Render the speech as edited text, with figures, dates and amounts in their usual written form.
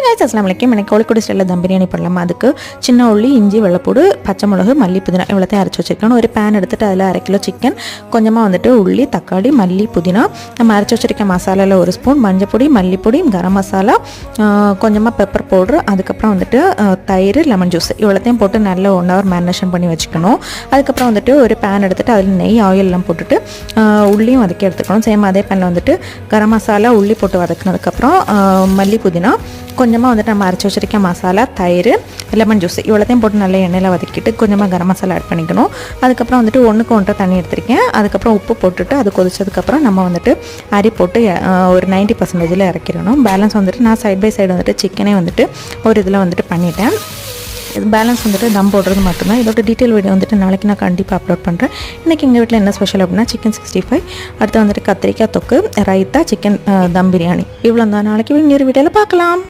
guys, அஸ்ஸலாமு அலைக்கும். எனக்கு கோழிக்கோடு ஸ்டைலில் தம் பிரியாணி பண்ணலாம். அதுக்கு சின்ன உள்ளி, இஞ்சி, வெள்ளைப்பூடு, பச்சை மிளகு, மல்லி, புதினா இவ்வளோத்தையும் அரைச்சி வச்சுருக்கேன். ஒரு பேன் எடுத்துகிட்டு அதில் 1/2 கிலோ சிக்கன், கொஞ்சமாக வந்துட்டு உள்ளி, தக்காளி, மல்லி, புதினா, நம்ம அரைச்சி வச்சுருக்க மசாலாவில் 1 ஸ்பூன், மஞ்சப்பொடி, மல்லிப்பொடி, கரம் மசாலா, கொஞ்சமாக பெப்பர் பவுட்ரு, அதுக்கப்புறம் வந்துட்டு தயிர், லெமன் ஜூஸ் இவ்வளோத்தையும் போட்டு நல்லா 1 hour மேரினேஷன் பண்ணி வச்சுக்கணும். அதுக்கப்புறம் வந்துட்டு ஒரு பேன் எடுத்துகிட்டு அதில் நெய், ஆயிலெலாம் போட்டுட்டு உள்ளியும் வதக்கி எடுத்துக்கணும். சேம் அதே பேனில் வந்துட்டு கரம் மசாலா, உள்ளி போட்டு வதக்கினதுக்கப்புறம் மல்லி, புதினா, கொஞ்சமாக வந்துட்டு நம்ம அரைச்சி வச்சுருக்க மசாலா, தயிர், லெமன் ஜூஸ் இவ்வளோத்தையும் போட்டு நல்லா எண்ணெயில் வதக்கிட்டு கொஞ்சமாக கரம் மசாலா ஆட் பண்ணிக்கணும். அதுக்கப்புறம் வந்துட்டு 1க்கு 1 தண்ணி எடுத்திருக்கேன். அதுக்கப்புறம் உப்பு போட்டுட்டு அது கொதிச்சதுக்கப்புறம் நம்ம வந்துட்டு அரி போட்டு ஒரு 90% இறக்கிடணும். பேலன்ஸ் வந்துட்டு நான் சைட் பை சைடு வந்துட்டு சிக்கனே வந்துட்டு ஒரு இதில் வந்துட்டு பண்ணிட்டேன். இது பேலன்ஸ் வந்துட்டு தம் போடுறது மட்டும்தான். இதோட டீட்டெயில் வீடியோ வந்துட்டு நாளைக்கு நான் கண்டிப்பாக அப்லோட் பண்ணுறேன். இன்றைக்கி எங்கள் வீட்டில் என்ன ஸ்பெஷல் அப்படின்னா சிக்கன் 65, அடுத்து வந்துட்டு கத்திரிக்காய் தொக்கு, ரைத்தா, சிக்கன் தம் பிரியாணி இவ்வளோ தான். நாளைக்கு இன்னொரு வீடியோவில் பார்க்கலாம்.